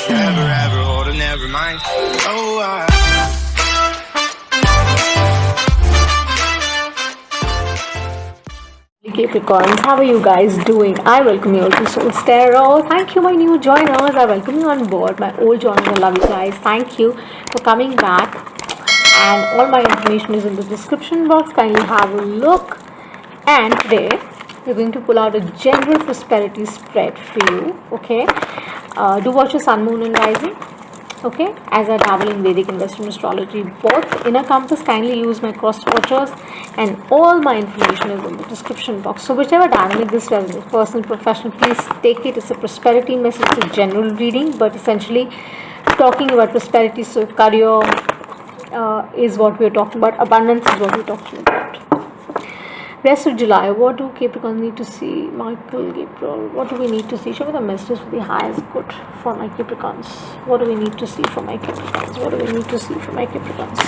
Never ever hold a never mind. Oh, Capricorns, how are you guys doing? I welcome you all to Soul Tarot. Thank you, my new joiners. I welcome you on board. My old joiners, I love you guys. Thank you for coming back. And all my information is in the description box. Kindly have a look. And today we're going to pull out a general prosperity spread for you. Okay. Do watch your sun, moon, and rising. Okay, as I dabble in Vedic and Western astrology, both inner compass, kindly use my cross watchers, and all my information is in the description box. So whichever dynamic this resonates, personal, professional, please take it. It's a prosperity message, it's a general reading, but essentially talking about prosperity. So career is what we're talking about, abundance is what we're talking about. Rest of July, what do Capricorns need to see? Michael, Gabriel, what do we need to see? Show me the messages for the highest good for my Capricorns. What do we need to see for my Capricorns? What do we need to see for my Capricorns?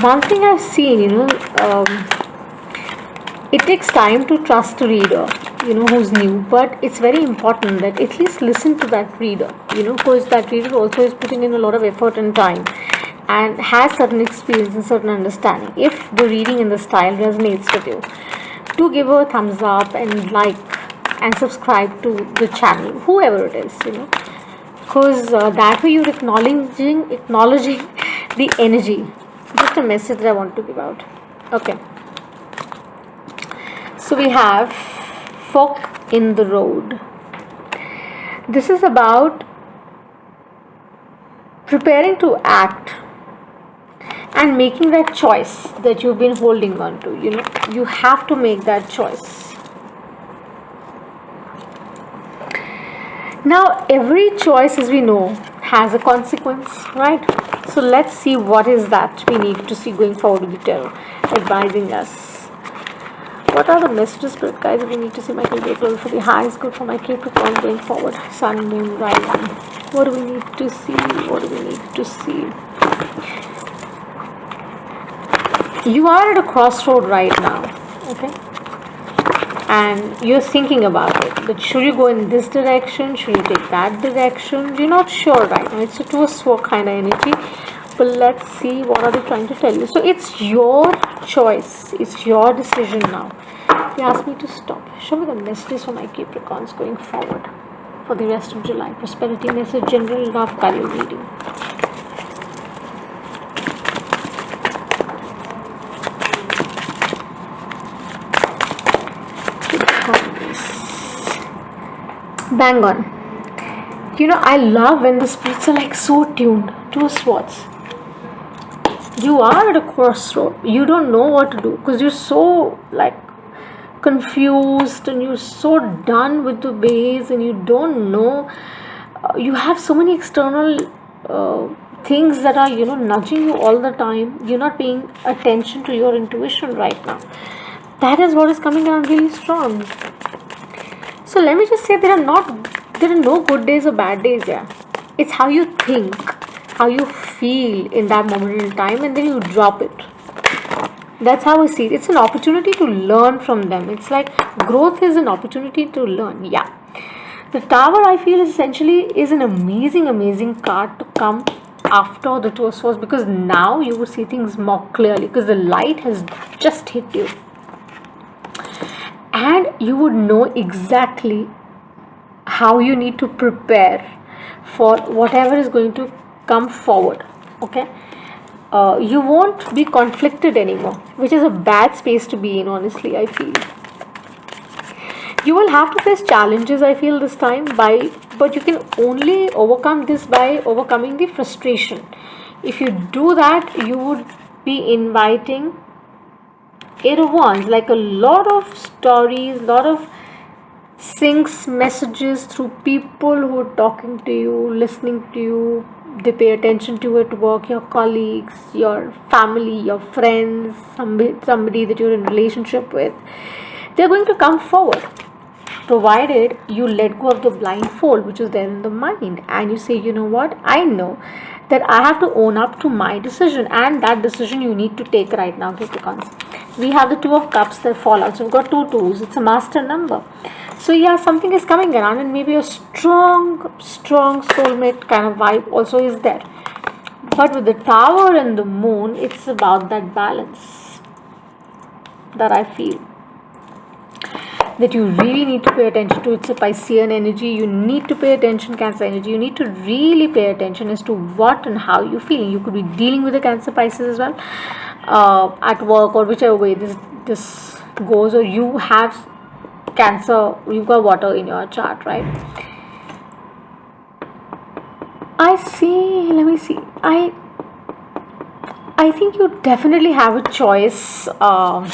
One thing I've seen, it takes time to trust a reader, who's new, but it's very important that at least listen to that reader, because that reader also is putting in a lot of effort and time and has certain experience and certain understanding. If the reading and the style resonates with you, do give a thumbs up and like and subscribe to the channel, whoever it is, because that way you're acknowledging the energy. Just a message that I want to give out. Okay. So we have fork in the road. This is about preparing to act and making that choice that you've been holding on to. You have to make that choice. Now, every choice, as we know, has a consequence, right? So let's see what is that we need to see going forward with the tarot advising us. What are the messages, spirit guys, we need to see Michael Gabriel for the highest good for my Capricorn going forward? Sun, moon, rising. What do we need to see? What do we need to see? You are at a crossroad right now, okay? And you're thinking about it. But should you go in this direction? Should you take that direction? You're not sure right now. It's a two-sword kind of energy. But let's see what are they trying to tell you. So it's your choice. It's your decision now. They asked me to stop. Show me the messages for my Capricorns going forward for the rest of July. Prosperity message, general love, career reading. Bang on. I love when the spirits are like so tuned to swords. You are at a crossroad. You don't know what to do because you're so confused and you're so done with the ways and you don't know. You have so many external things that are nudging you all the time. You're not paying attention to your intuition right now. That is what is coming down really strong. So let me just say there are no good days or bad days. It's how you think, how you feel in that moment in time, and then you drop it. That's how I see it. It's an opportunity to learn from them. It's like growth is an opportunity to learn. Yeah. The Tower, I feel, is an amazing card to come after the Two of Swords, because now you will see things more clearly because the light has just hit you. And you would know exactly how you need to prepare for whatever is going to come forward. Okay. You won't be conflicted anymore, which is a bad space to be in, honestly, I feel. You will have to face challenges, I feel, this time, but you can only overcome this by overcoming the frustration. If you do that, you would be inviting it once, like a lot of stories, lot of syncs, messages through people who are talking to you, listening to you. They pay attention to you at work, your colleagues, your family, your friends, somebody that you're in relationship with. They're going to come forward, provided you let go of the blindfold which is there in the mind and you say, you know what, I know that I have to own up to my decision, and that decision you need to take right now, Capricorns. We have the Two of Cups that fall out, so we've got two twos. It's a master number. So yeah, something is coming around, and maybe a strong soulmate kind of vibe also is there. But with the Tower and the Moon, it's about that balance that I feel that you really need to pay attention to. It's a Piscean energy. You need to pay attention, Cancer energy. You need to really pay attention as to what and how you're feeling. You could be dealing with the Cancer Pisces as well, at work or whichever way this goes, or you have Cancer, you've got water in your chart, right? I see. Let me see. I think you definitely have a choice on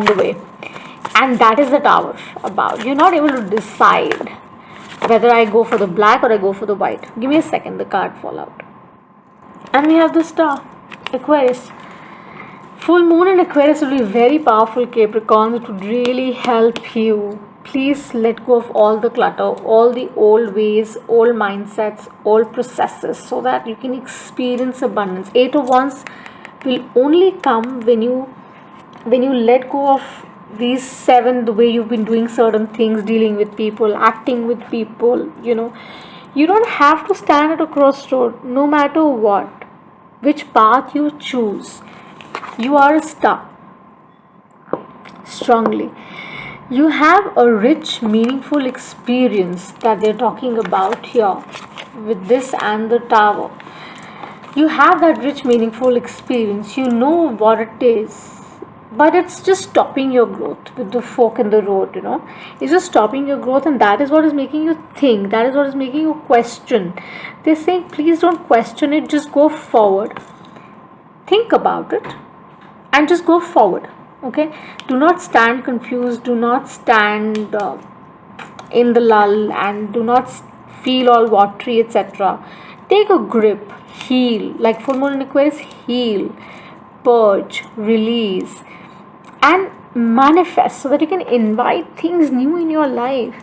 the way, and that is the Tower about. You're not able to decide whether I go for the black or I go for the white. Give me a second. The card fall out, and we have the Star, Aquarius. Full moon in Aquarius will be very powerful, Capricorn. It would really help you. Please let go of all the clutter, all the old ways, old mindsets, old processes, so that you can experience abundance. Eight of Wands will only come when you let go of these seven, the way you've been doing certain things, dealing with people, acting with people. You don't have to stand at a crossroad. No matter which path you choose, you are a star. Strongly, you have a rich, meaningful experience that they're talking about here with this and the Tower. You have that rich, meaningful experience. You know what it is, but it's just stopping your growth with the fork in the road. It's just stopping your growth, and that is what is making you think. That is what is making you question. They're saying, please don't question it. Just go forward. Think about it and just go forward. Okay, do not stand confused, do not stand in the lull, and do not feel all watery, etc. Take a grip, heal, like full moon in Aquarius. Heal, purge, release, and manifest, so that you can invite things new in your life.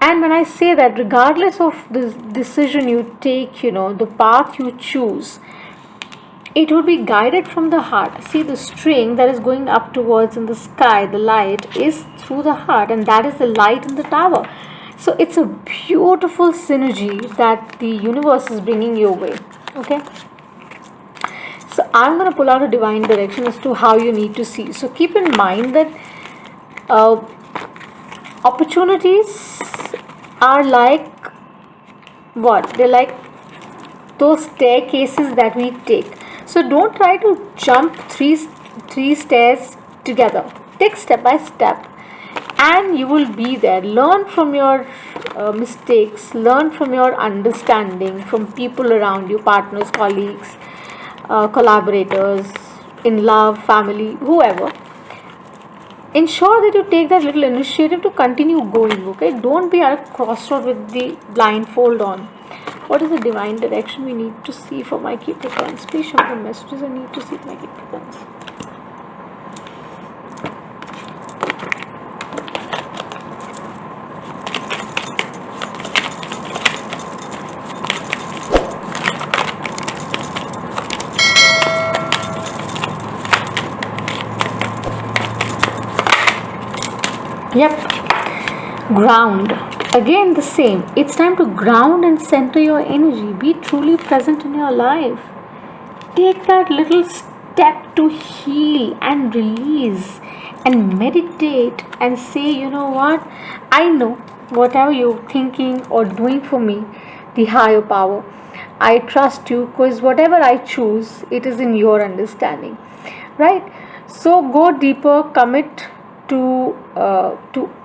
And when I say that, regardless of the decision you take, the path you choose, it will be guided from the heart. See, the string that is going up towards in the sky, the light, is through the heart, and that is the light in the Tower. So it's a beautiful synergy that the universe is bringing your way. Okay, so I'm going to pull out a divine direction as to how you need to see. So keep in mind that opportunities are like what? They're like those staircases that we take. So don't try to jump three stairs together. Take step by step, and you will be there. Learn from your mistakes. Learn from your understanding, from people around you, partners, colleagues, collaborators, in love, family, whoever. Ensure that you take that little initiative to continue going. Okay, don't be at a crossroad with the blindfold on. What is the divine direction we need to see for my Capricorns? Please show the messages I need to see for my Capricorns. Yep. Ground. Again the same. It's time to ground and center your energy. Be truly present in your life. Take that little step to heal and release and meditate and say, you know what? I know whatever you're thinking or doing for me, the higher power, I trust you, because whatever I choose, it is in your understanding. Right? So go deeper, commit to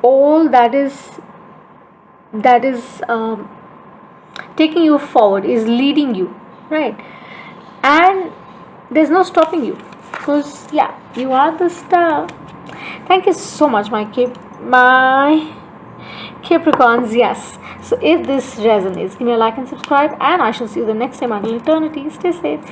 all that is taking you forward, is leading you, right? And there's no stopping you, because yeah, you are the star. Thank you so much, my Capricorns. Yes, so if this resonates, give me a like and subscribe, and I shall see you the next time. Until eternity, stay safe.